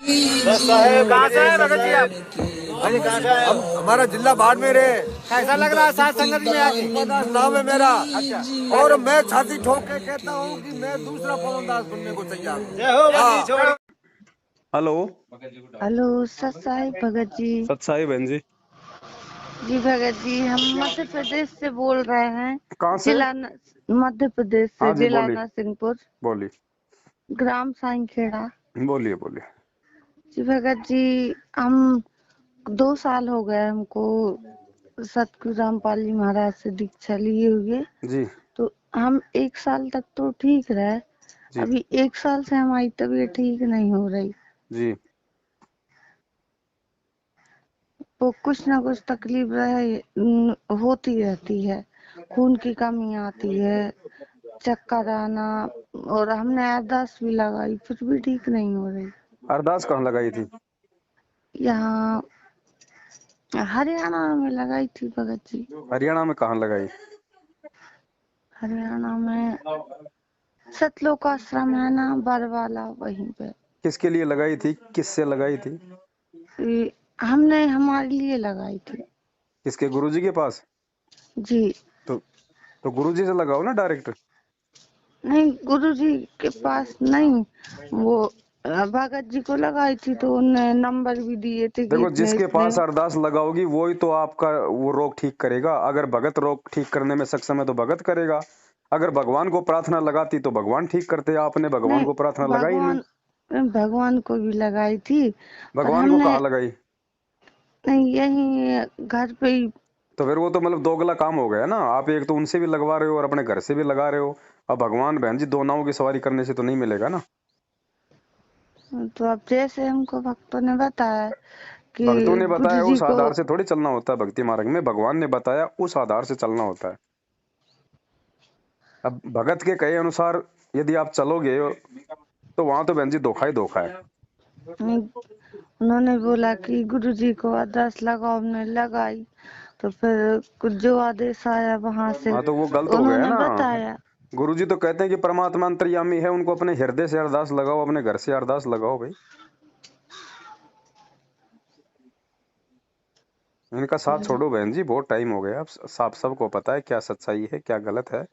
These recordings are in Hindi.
कहाँ से है भगत जी आप? हम हमारा जिला बाड़मेर है। कैसा लग रहा है साथ संगत में आके? पवनदास नाम है मेरा। अच्छा। और मैं छाती ठोक के कहता हूँ कि मैं दूसरा पवनदास बनने को तैयार हूँ। जय हो बंदी छोड़। हेलो। हेलो सत साई भगत जी। सत्साई बहन जी। जी भगत जी, हम मध्य प्रदेश से बोल रहे हैं। कहाँ से? मध्य प्रदेश से हाँ जी, जिला बोलिए नरसिंहपुर, बोलिए ग्राम साईखेड़ा। बोलिए बोलिए। जी भगत जी, हम 2 साल हो गए हमको सतगुरु रामपाल जी महाराज से दीक्षा लिए हुए। जी तो हम 1 साल तक तो ठीक रहे। जी अभी 1 साल से हमारी तबीयत ठीक नहीं हो रही। जी। वो कुछ ना कुछ तकलीफ होती रहती है। खून की कमी आती है, चक्कर आना, और हमने अरदास भी लगाई फिर भी ठीक नहीं हो रही। अरदास कहाँ लगाई थी? यहाँ हरियाणा में लगाई थी भगत जी। हरियाणा में कहाँ लगाई? हरियाणा में सतलोक आश्रम है ना, बरवाला, वहीं पे। किसके लिए लगाई थी? किससे लगाई थी? हमने हमारे लिए लगाई थी। किसके? गुरुजी के पास? जी तो गुरुजी से लगाओ ना डायरेक्ट। नहीं, गुरुजी के पास नहीं, वो भगत जी को लगाई थी तो उन्होंने नंबर भी दिए थे कि देखो, इतने जिसके इतने। पास अरदास लगाओगी वही तो आपका वो रोग ठीक करेगा। अगर भगत रोग ठीक करने में सक्षम है तो भगत करेगा। अगर भगवान को प्रार्थना लगाती तो भगवान ठीक करते। आपने भगवान नहीं, को प्रार्थना लगाई नहीं। भगवान को भी लगाई थी, पर भगवान को हमने कहाँ लगाई? नहीं, यही घर पे ही। तो फिर वो तो मतलब दोगला काम हो गया ना। आप एक तो उनसे भी लगवा रहे हो और अपने घर से भी लगा रहे हो। अब भगवान बहन जी दो नावों की सवारी करने से तो नहीं मिलेगा ना। तो अब जैसे हमको भक्तों ने बताया कि भक्तों ने गुरु बताया जी उस को। आधार से थोड़ी चलना होता है भक्ति मार्ग में। भगवान ने बताया उस आधार से चलना होता है। अब भगत के कहे अनुसार यदि आप चलोगे तो वहां तो बहन जी धोखा ही धोखा है। उन्होंने बोला कि गुरु जी को अरदास लगाओ, हमने लगाई तो फिर कुछ जो आदेश आया वहां से हाँ तो वो गलत हो गया उन्होंने ना। बताया। गुरुजी तो कहते हैं कि परमात्मा अंतर्यामी है, उनको अपने हृदय से अरदास लगाओ, अपने घर से अरदास लगाओ भाई। इनका साथ छोड़ो बहन जी, बहुत टाइम हो गया। अब साफ सबको पता है क्या सच्चाई है क्या गलत है।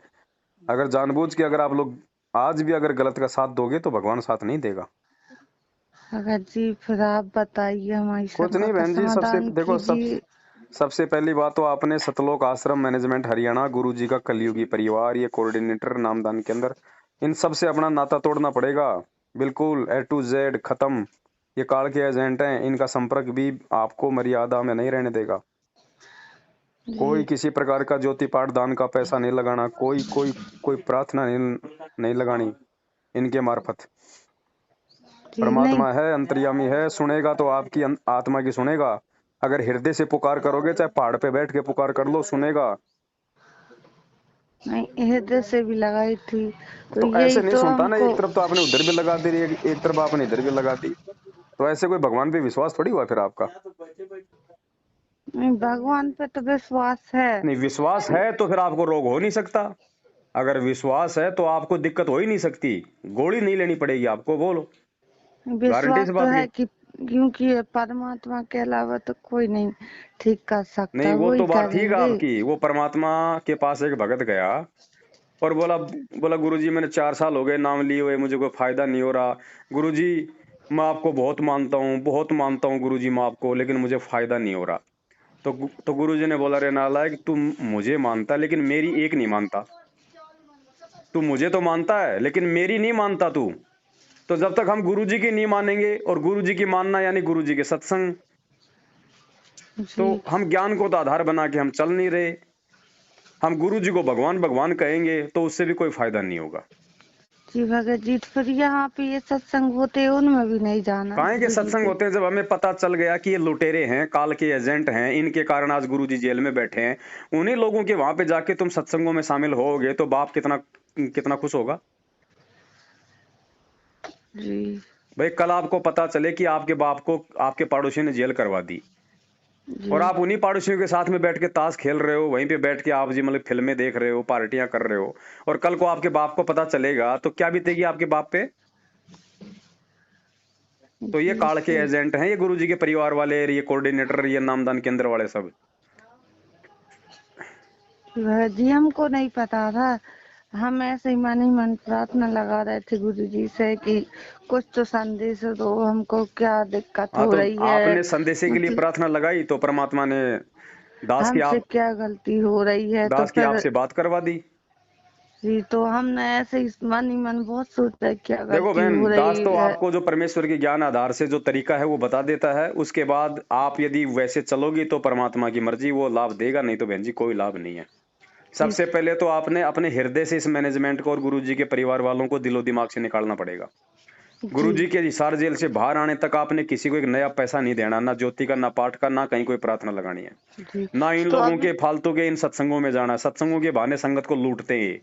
अगर जानबूझ के अगर आप लोग आज भी अगर गलत का साथ दोगे तो भगवान साथ नहीं देगा। भगत जी फिर आप बताइए, हमारी कुछ शंका नहीं का बहन जी, समाधान कीजिए। सबसे पहली बात तो आपने सतलोक आश्रम मैनेजमेंट हरियाणा गुरुजी का कलयुगी परिवार ये कोऑर्डिनेटर नामदान के अंदर इन सब से अपना नाता तोड़ना पड़ेगा। बिल्कुल A to Z खत्म। ये काल के एजेंट हैं, इनका संपर्क भी आपको मर्यादा में नहीं रहने देगा। कोई जी किसी प्रकार का ज्योति पाठ दान का पैसा नहीं लगाना। कोई कोई कोई प्रार्थना नहीं लगानी इनके मार्फत। जी नहीं परमात्मा है, अंतर्यामी है, सुनेगा तो आपकी आत्मा की सुनेगा। अगर हृदय से पुकार करोगे, चाहे पहाड़ पे बैठ के पुकार कर लो, सुनेगा। नहीं, हृदय से भी लगाई थी तो तो ऐसे यही नहीं तो सुनता ना, हमको। एक तरफ तो आपने उधर भी लगा दी, एक तरफ आपने इधर भी लगा दी। तो ऐसे कोई भगवान पे विश्वास थोड़ी हुआ फिर आपका। नहीं, भगवान पे तो विश्वास है। नहीं, विश्वास है तो फिर आपको रोग हो नहीं सकता। अगर विश्वास है तो आपको दिक्कत हो ही नहीं सकती। गोली नहीं लेनी पड़ेगी आपको, बोलो। गारंटी विश्वास से तो बात की। है कि क्योंकि परमात्मा के अलावा तो कोई नहीं ठीक कर नहीं, सकता, वो वो ही तो बात ठीक है करेंगे। आपकी। वो परमात्मा के पास एक भगत गया और बोला बोला गुरुजी मैंने 4 साल हो गए नाम लिए हुए, मुझे कोई फायदा नहीं हो रहा। गुरुजी मैं आपको बहुत मानता हूँ गुरुजी मैं आपको, लेकिन मुझे फायदा नहीं हो रहा। तो गुरुजी ने बोला रे नालायक, तू मुझे मानता लेकिन मेरी एक नहीं मानता। तू मुझे तो मानता है लेकिन मेरी नहीं मानता तू। तो जब तक हम गुरुजी की नहीं मानेंगे, और गुरुजी की मानना यानी गुरुजी के सत्संग, तो जी हम ज्ञान को तो आधार बना के हम चल नहीं रहे। हम गुरुजी को भगवान भगवान कहेंगे तो उससे भी कोई फायदा नहीं होगा। जी भगत जी, तो फिर यहाँ पे ये सत्संग होते हैं उनमें भी नहीं जाना काहे के गुरु जी सत्संग के। होते हैं? जब हमें पता चल गया कि ये लुटेरे हैं, काल के एजेंट हैं, इनके कारण आज गुरुजी जेल में बैठे हैं, उन्हीं लोगों के वहां पे जाके तुम सत्संगों में शामिल होगे तो बाप कितना कितना खुश होगा। जी भाई कल आपको पता चले कि आपके बाप को आपके पड़ोसी ने जेल करवा दी, जी और आप उन्हीं पड़ोसियों के साथ में बैठ के ताश खेल रहे हो, वहीं पे बैठ के आप जी मतलब फिल्में देख रहे हो, पार्टियां कर रहे हो, और कल को आपके बाप को पता चलेगा तो क्या बीतेगी आपके बाप पे? तो ये जी काल के सही। एजेंट हैं, ये गुरुजी के परिवार वाले, ये कोऑर्डिनेटर, ये नामदान केंद्र वाले सब। जी हमको नहीं पता था, हम ऐसे ही मन ही मन प्रार्थना लगा रहे थे गुरु जी से कि कुछ तो संदेश दो हमको, क्या दिक्कत हाँ, हो तो रही है, आपने संदेशे के लिए मतलब प्रार्थना लगाई तो परमात्मा ने हमसे क्या गलती हो रही है, तो दास की फिर आपसे बात करवा दी। जी तो हमने ऐसे ही मन ही मन बहुत सोचा क्या देखो गलती बहन, हो दास रही तो है। आपको जो परमेश्वर के ज्ञान आधार से जो तरीका है वो बता देता है, उसके बाद आप यदि वैसे चलोगी तो परमात्मा की मर्जी, वो लाभ देगा, नहीं तो बहन जी कोई लाभ नहीं है। जी सबसे पहले तो आपने अपने हृदय से इस मैनेजमेंट को और गुरुजी के परिवार वालों को दिलो दिमाग से निकालना पड़ेगा। जी गुरुजी के हिसार जेल से बाहर आने तक आपने किसी को एक नया पैसा नहीं देना, ना ज्योति का, ना पाठ का, ना कहीं कोई प्रार्थना लगानी है, जी ना इन तो लोगों अभी के फालतू के इन सत्संगों में जाना। सत्संगों के बहाने संगत को लूटते हैं।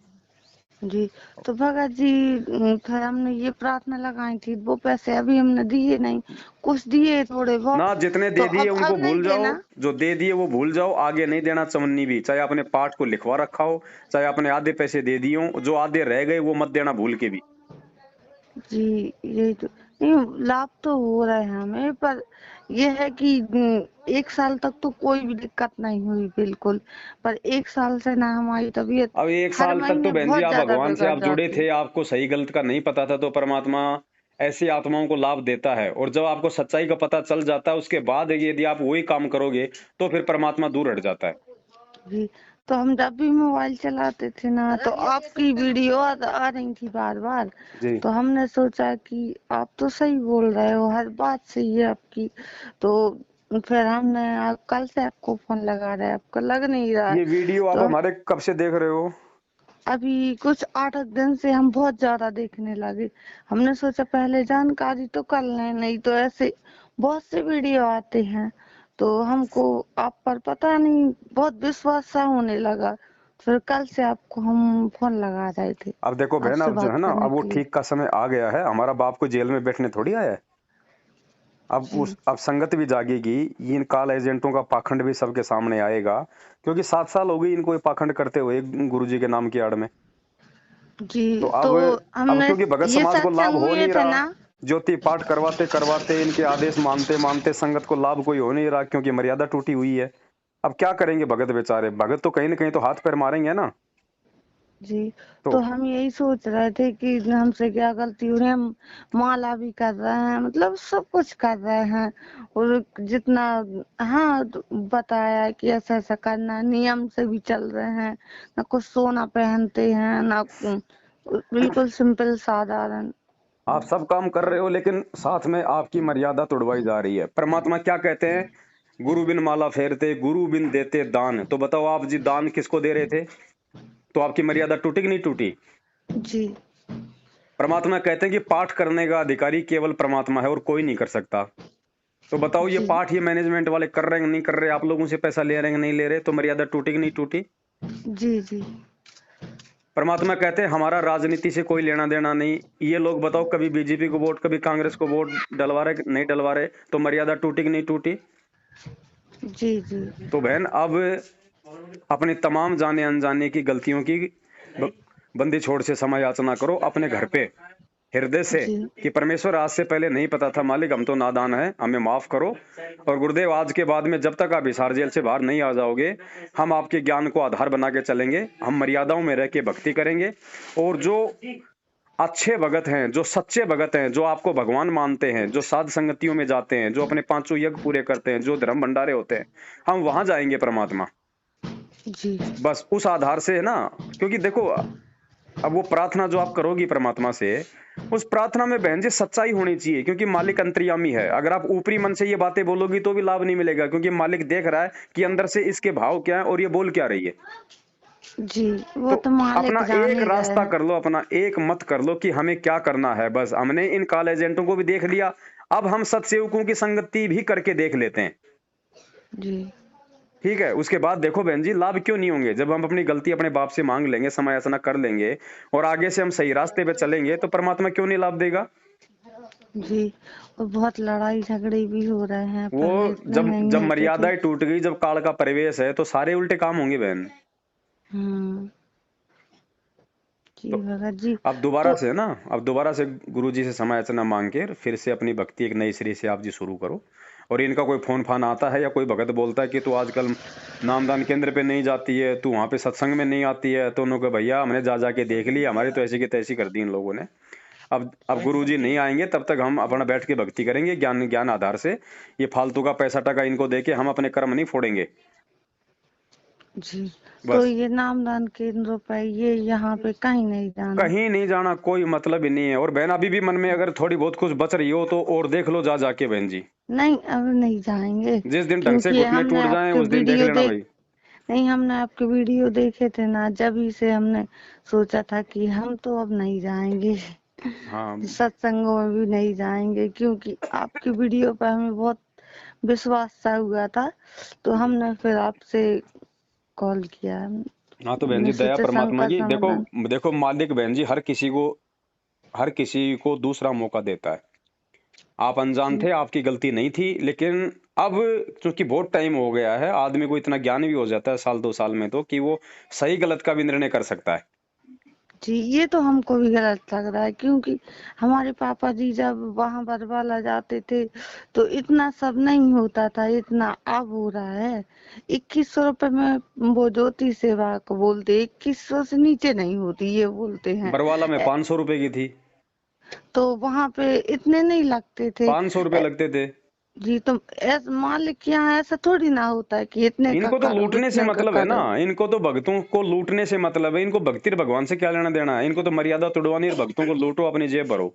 जी तो भगत जी फिर हमने ये प्रार्थना लगाई थी, वो पैसे अभी हमने दिए नहीं, कुछ दिए थोड़े बहुत, ना जितने तो दे दिए उनको अब नहीं भूल जाओ, देना। जो दे दिए वो भूल जाओ, आगे नहीं देना चवन्नी भी, चाहे अपने पाठ को लिखवा रखा हो, चाहे अपने आधे पैसे दे दिए हो, जो आधे रह गए वो मत देना भूल के भी। जी यही तो नहीं, लाभ तो हो रहा है हमें, पर यह है कि एक साल तक तो कोई भी दिक्कत नहीं हुई बिल्कुल, पर एक साल से ना हमारी तबीयत अब एक हर साल तक तो महीने बहन जी बहुत आप ज्यादा भगवान से बिगड़ आप जुड़े जाती। थे, आपको सही गलत का नहीं पता था, तो परमात्मा ऐसी आत्माओं को लाभ देता है, और जब आपको सच्चाई का पता चल जाता है उसके बाद यदि आप वही काम करोगे तो फिर परमात्मा दूर हट जाता है। जी तो हम जब भी मोबाइल चलाते थे ना, तो आपकी वीडियो आ रही थी बार बार, जी तो हमने सोचा कि आप तो सही बोल रहे हो, हर बात सही है आपकी, तो फिर हमने कल से आपको फोन लगा रहे हैं, आपका लग नहीं रहा है, ये वीडियो आप तो हमारे कब से देख रहे हो? अभी कुछ 8 दिन से हम बहुत ज्यादा देखने लगे। हमने सोचा पहले जानकारी तो कर लें, नहीं तो ऐसे बहुत से वीडियो आते हैं, तो हमको आप पर पता नहीं बहुत विश्वास सा होने लगा, फिर कल से आपको हम फोन लगा रहे थे अब देखो बहन, आपसे अब जो है बात ना, करने अब वो के लिए। ठीक का समय आ गया है, हमारा बाप को जेल में बैठने थोड़ी आया है। जी अब संगत भी जागेगी, इन काल एजेंटों का पाखंड भी सबके सामने आएगा, क्योंकि 7 साल हो गई इनको ये पाखंड करते हुए गुरुजी के नाम की आड़ में। जी तो तो अब हमने क्योंकि भगत ये समाज को लाभ सत्संग हो हुए नहीं थे रहा, ना। ज्योति पाठ करवाते करवाते इनके आदेश मानते मानते संगत को लाभ कोई हो नहीं रहा, क्योंकि मर्यादा टूटी हुई है। अब क्या करेंगे भगत बेचारे? भगत तो कहीं ना कहीं तो हाथ पैर मारेंगे ना। जी तो तो हम यही सोच रहे थे कि हमसे क्या गलती हो रही है, हम माला भी कर रहे हैं, मतलब सब कुछ कर रहे हैं, और जितना हाँ तो बताया कि ऐसा ऐसा करना है, नियम से भी चल रहे हैं, ना कुछ सोना पहनते हैं ना बिल्कुल सिंपल साधारण। आप सब काम कर रहे हो, लेकिन साथ में आपकी मर्यादा तोड़वाई जा रही है। परमात्मा क्या कहते हैं? गुरु बिन माला फेरते, गुरु बिन देते दान। तो बताओ आप जी, दान किसको दे रहे थे? तो आपकी मर्यादा टूटी कि नहीं टूटी? जी परमात्मा कहते हैं कि पाठ करने का अधिकारी केवल परमात्मा है और कोई नहीं कर सकता। तो बताओ, ये जी पाठ ये मैनेजमेंट वाले कर रहे हैं नहीं कर रहे, आप लोगों से पैसा ले रहे हैं नहीं ले रहे, तो मर्यादा टूटी कि नहीं टूटी? जी जी परमात्मा कहते हैं हमारा राजनीति से कोई लेना देना नहीं। ये लोग बताओ, कभी बीजेपी को वोट, कभी कांग्रेस को वोट डलवा रहे नहीं डलवा रहे, तो मर्यादा टूटी कि नहीं टूटी? जी जी तो बहन, अब अपनी तमाम जाने अनजाने की गलतियों की बंदी छोड़ से समय याचना करो अपने घर पे हृदय से, जी कि परमेश्वर आज से पहले नहीं पता था मालिक, हम तो नादान हैं, हमें माफ करो। और गुरुदेव, आज के बाद में जब तक आप हिसार जेल से बाहर नहीं आ जाओगे, हम आपके ज्ञान को आधार बना के चलेंगे, हम मर्यादाओं में रह के भक्ति करेंगे, और जो अच्छे भगत हैं, जो सच्चे भगत हैं, जो आपको भगवान मानते हैं, जो साध संगतियों में जाते हैं, जो अपने 5 यज्ञ पूरे करते हैं, जो धर्म भंडारे होते हैं, हम वहां जाएंगे परमात्मा। जी बस उस आधार से है ना, क्योंकि देखो, अब वो प्रार्थना जो आप करोगी परमात्मा से, उस प्रार्थना में बहन जी सच्चाई होनी चाहिए, क्योंकि मालिक अंतर्यामी है। अगर आप ऊपरी मन से ये बातें बोलोगी तो भी लाभ नहीं मिलेगा, क्योंकि मालिक देख रहा है कि अंदर से इसके भाव क्या है और ये बोल क्या रही है। जी वो तो अपना मालिक जान एक ही रहे रास्ता हैं। कर लो, अपना एक मत कर लो कि हमें क्या करना है। बस हमने इन काल एजेंटों को भी देख लिया, अब हम सत्सेवकों की संगति भी करके देख लेते हैं। जी ठीक है, उसके बाद देखो बहन जी, लाभ क्यों नहीं होंगे? जब हम अपनी गलती अपने बाप से मांग लेंगे, समय याचना कर लेंगे, और आगे से हम सही रास्ते पे चलेंगे, तो परमात्मा क्यों नहीं लाभ देगा? जी और बहुत लड़ाई झगड़े भी हो रहे हैं, वो पहले इतने जब नहीं जब होते थे। मर्यादाएं टूट गई, जब काल का परिवेश है, तो सारे उल्टे काम होंगे बहन। हम्म जी भगत जी। अब दोबारा तो से ना, अब दोबारा से गुरुजी से समय याचना मांग के फिर से अपनी भक्ति एक नई सिरे से आप जी शुरू करो। और इनका कोई फोन फान आता है या कोई भगत बोलता है कि तू आजकल नामदान केंद्र पे नहीं जाती है, तू वहां पे सत्संग में नहीं आती है, तो उन्होंने कहा भैया हमने जा जाके देख लिया, हमारी तो ऐसी की तैसी कर दी इन लोगों ने। अब गुरुजी नहीं आएंगे तब तक हम अपना बैठ के भक्ति करेंगे ज्ञान ज्ञान आधार से। ये फालतू का पैसा टका इनको देके हम अपने कर्म नहीं फोड़ेंगे जी। तो बस। ये नामदान केंद्रों पर ये यहाँ पे कहीं नहीं जाना। कहीं नहीं जाना, कोई मतलब ही नहीं है। और बहन अभी भी मन में अगर थोड़ी बहुत कुछ बच रही हो तो और देख लो जा जाके बहन जी। नहीं अब नहीं जाएंगे, जिस दिन ढंग से क्योंकि घुटने हमने टूट जाएं आपके उस दिन देख वीडियो लेना भाई। नहीं, हमने आपके वीडियो देखे थे ना, जब ही से हमने सोचा था कि हम तो अब नहीं जाएंगे, हाँ सत्संगों में भी नहीं जाएंगे, क्योंकि आपकी वीडियो पर हमें बहुत विश्वास सा हुआ था, तो हमने फिर आपसे कॉल किया। हाँ, तो बहन हमने जी दया सोचा परमात्मा शंका की। देखो समाधान। देखो मालिक बहन जी हर किसी को दूसरा मौका देता है। आप अनजान जी थे, आपकी गलती नहीं थी, लेकिन अब चूंकि बहुत टाइम हो गया है, आदमी को इतना ज्ञान भी हो जाता है साल 2 साल में तो कि वो सही गलत का भी निर्णय कर सकता है। जी, ये तो हमको भी गलत लग रहा है, क्योंकि हमारे पापा जी जब वहां बरवाला जाते थे तो इतना सब नहीं होता था, इतना अब हो रहा है। 2100 रुपए में वो ज्योति सेवा को बोलते, 2100 से नीचे नहीं होती ये बोलते हैं। बरवाला में 500 रुपए की थी, तो वहां पे इतने नहीं लगते थे। 500 रुपए लगते थे। जी, तो मालिक के यहाँ ऐसा थोड़ी ना होता है कि इतने का इनको तो करो लूटने से इतने का मतलब है ना, करो। इनको तो भक्तों को लूटने से मतलब है। इनको भक्ति और भगवान से क्या लेना देना है। इनको तो मर्यादा तोड़वानी और भक्तों को लूटो, अपनी जेब भरो।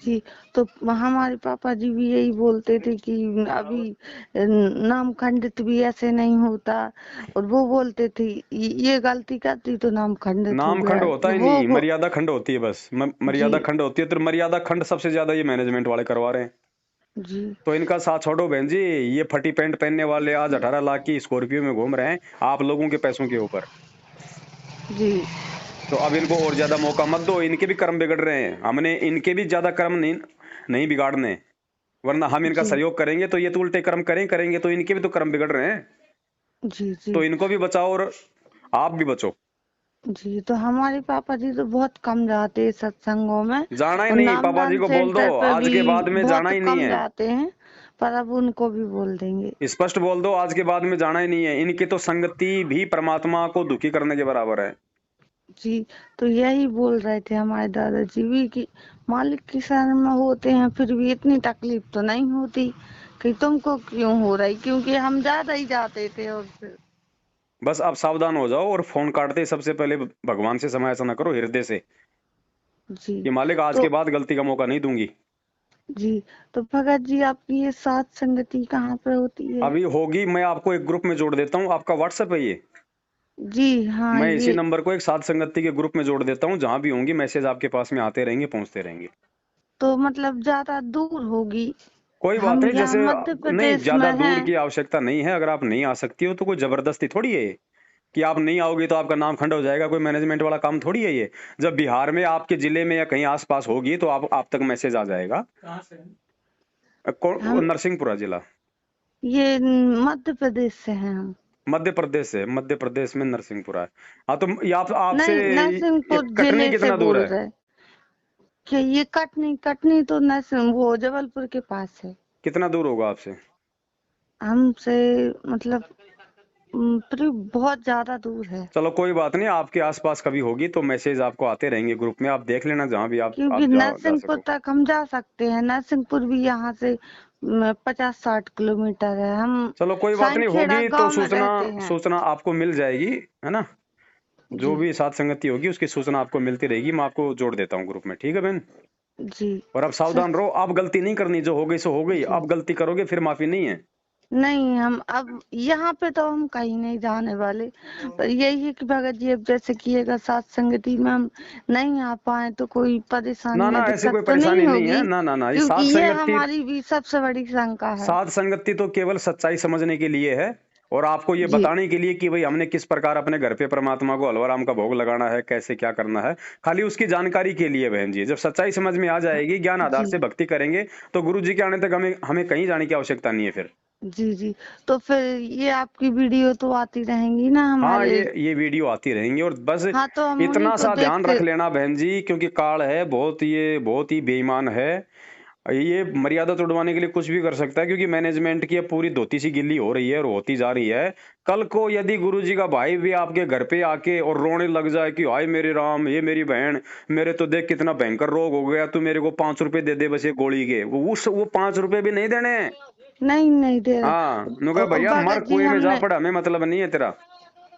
जी, तो हमारे पापा जी भी यही बोलते थे कि अभी नाम खंडित भी ऐसे नहीं होता, और वो बोलते थे ये गलती करती तो नाम खंडित हो नाम गया। खंड होता ही वो नहीं, मर्यादा खंड होती है बस। जी मर्यादा खंड होती है, तो मर्यादा खंड सबसे ज्यादा ये मैनेजमेंट वाले करवा रहे हैं। जी तो इनका साथ छोड़ो बहन जी। ये फटी पैंट पहनने वाले आज 18 लाख की स्कॉर्पियो में घूम रहे हैं आप लोगों के पैसों के ऊपर। जी तो अब इनको और ज्यादा मौका मत दो, इनके भी कर्म बिगड़ रहे हैं। हमने इनके भी ज्यादा कर्म नहीं बिगाड़ने, वरना हम इनका जी सहयोग करेंगे तो ये तो उल्टे कर्म करेंगे, तो इनके भी तो कर्म बिगड़ रहे हैं। जी जी तो इनको भी बचाओ और आप भी बचो। जी। तो हमारे पापा जी तो बहुत कम जाते हैं सत्संगों में, जाना ही और नहीं, पापा जी नामदान को बोल दो सेंटर पे आज भी के बाद में जाना बहुत ही नहीं कम है। जाते हैं, पर अब उनको भी बोल देंगे। स्पष्ट बोल दो आज के बाद में जाना ही नहीं है। इनकी तो संगति भी परमात्मा को दुखी करने के बराबर है। जी, तो यही बोल रहे थे हमारे दादाजी भी कि मालिक की शरण में होते हैं फिर भी इतनी तकलीफ तो नहीं होती, कि तुमको क्यों हो रही, क्योंकि हम ज्यादा ही जाते थे। और फिर बस आप सावधान हो जाओ और फोन काटते ही सबसे पहले भगवान से समय ऐसा न करो हृदय से जी कि मालिक आज तो के बाद गलती का मौका नहीं दूंगी। जी तो भगत जी आपकी ये सात संगति कहाँ पे होती है? अभी होगी, मैं आपको एक ग्रुप में जोड़ देता हूँ। आपका व्हाट्सएप है ये? जी हाँ, मैं इसी ये नंबर को एक साथ संगति के ग्रुप में जोड़ देता हूँ। जहां भी होंगी मैसेज आपके पास में आते रहेंगे, पहुंचते रहेंगे। तो मतलब ज्यादा दूर होगी, कोई बात हम नहीं, यहाँ जैसे मध्य नहीं प्रदेश ज्यादा में दूर हैं। की आवश्यकता नहीं है। अगर आप नहीं आ सकती हो तो कोई जबरदस्ती थोड़ी है कि आप नहीं आओगे तो आपका नाम खंड हो जाएगा। कोई मैनेजमेंट वाला काम थोड़ी है ये। जब बिहार में आपके जिले में या कहीं आसपास होगी तो आप तक मैसेज आ जाएगा। हम नरसिंहपुरा जिला, ये मध्य प्रदेश से हैं हम। मध्य प्रदेश से। मध्य प्रदेश में नरसिंहपुरा है। हाँ, तो ये आपसे नहीं, ये नरसिंहपुर कटनी जिले से कितना दूर बोल है? रहे, कि ये कटनी तो नरसिंह वो जबलपुर के पास है। कितना दूर होगा आपसे? हमसे मतलब फिर बहुत ज्यादा दूर है, चलो कोई बात नहीं, आपके आसपास कभी होगी तो मैसेज आपको आते रहेंगे ग्रुप में। आप देख लेना जहां भी आप क्योंकि जा नरसिंहपुर सको। तक हम जा सकते हैं। नरसिंहपुर भी यहाँ से 50-60 किलोमीटर है। हम चलो कोई बात नहीं, साइनखेड़ा होगी तो गांव में सूचना रहते हैं। सूचना आपको मिल जाएगी, है ना। जो जी भी साथ संगति होगी उसकी सूचना आपको मिलती रहेगी। मैं आपको जोड़ देता हूँ ग्रुप में, ठीक है बहन। जी और आप सावधान सच रहो, आप गलती नहीं करनी। जो हो गई सो हो गई। जी। आप गलती करोगे फिर माफी नहीं है। नहीं, हम अब यहाँ पे तो हम कहीं नहीं जाने वाले, पर यही है कि भगत जी अब जैसे किएगा साथ संगति में हम नहीं आ पाए तो कोई परेशानी ना या ना, ऐसी दिक्कत कोई तो नहीं परेशानी नहीं है। होगी, ना ना ना, ये क्योंकि साथ ये संगति, हमारी भी सबसे बड़ी शंका है। साथ संगति तो केवल सच्चाई समझने के लिए है और आपको ये जी बताने के लिए कि भाई हमने किस प्रकार अपने घर पे परमात्मा को हलवा राम का भोग लगाना है, कैसे क्या करना है। खाली उसकी जानकारी के लिए बहन जी। जब सच्चाई समझ में आ जाएगी, ज्ञान आधार जी से भक्ति करेंगे तो गुरु जी के आने तक हमें हमें कहीं जाने की आवश्यकता नहीं है फिर। जी जी। तो फिर ये आपकी वीडियो तो आती रहेंगी ना हाँ, हमारे? ये वीडियो आती रहेंगी, और बस हाँ तो हम उन्हीं इतना को सा ध्यान देखते। रख लेना बहन जी, क्योंकि काल है बहुत, ये बहुत ही बेईमान है। ये मर्यादा तोड़वाने के लिए कुछ भी कर सकता है, क्योंकि मैनेजमेंट की अब पूरी धोती सी गिल्ली हो रही है और होती जा रही है। कल को यदि गुरुजी का भाई भी आपके घर पे आके और रोने लग जाए कि हाय मेरे राम, ये मेरी बहन, मेरे तो देख कितना भयंकर रोग हो गया, तू मेरे को 5 रुपए दे दे बस ये गोली के, वो 5 रुपए भी नहीं देने। नहीं नहीं दे रहे। हाँ, नुका भैया मर भगत जी कुएं में जा हमने, पड़ा, हमें मतलब नहीं है तेरा।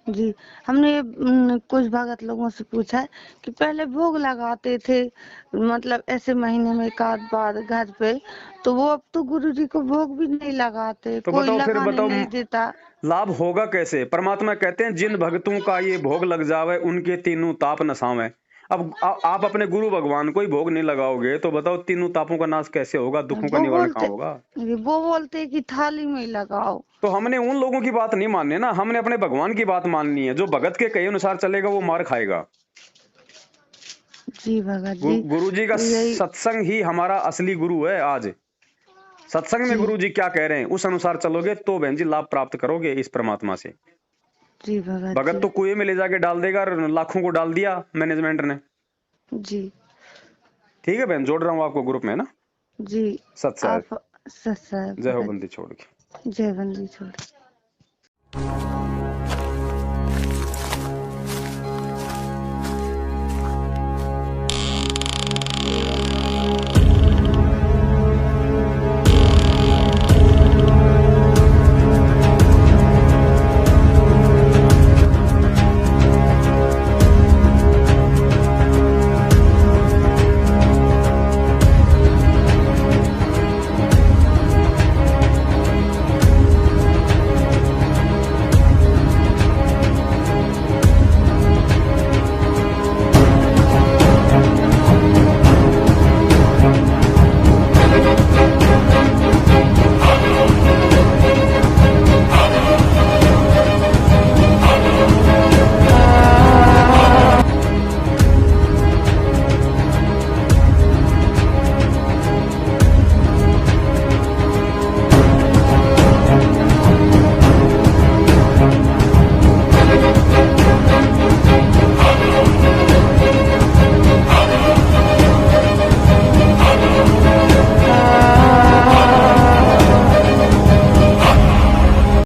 जी हमने कुछ भगत लोगों से पूछा है कि पहले भोग लगाते थे, मतलब ऐसे महीने में एक आध बार घर पे, तो वो अब तो गुरुजी को भोग भी नहीं लगाते, तो कोई बताओ फिर, लगाने बताओ नहीं देता। लाभ होगा कैसे? परमात्मा कहते हैं जिन भक्तों का ये भोग लग जावे उनके तीनों ताप नसावे। अब आप अपने गुरु भगवान को ही भोग नहीं लगाओगे तो बताओ तीनों तापों का नाश कैसे होगा, दुखों का निवारण कहाँ होगा? वो बोलते कि थाली में ही लगाओ। तो हमने उन लोगों की बात नहीं माननी ना, हमने अपने भगवान की बात माननी है। जो भगत के कहे अनुसार चलेगा वो मार खाएगा। जी भगत जी। गुरु जी का यही। सत्संग ही हमारा असली गुरु है। आज सत्संग में जी गुरु जी क्या कह रहे हैं उस अनुसार चलोगे तो बहन जी लाभ प्राप्त करोगे इस परमात्मा से। जी भगत भगत जी। तो कुएं में ले जाके डाल देगा, और लाखों को डाल दिया मैनेजमेंट ने। जी ठीक है बहन, जोड़ रहा हूँ आपको ग्रुप में ना। जी। सत साहब, आप सत साहब जय हो भगत। बंदी छोड़ के। जय बंदी छोड़।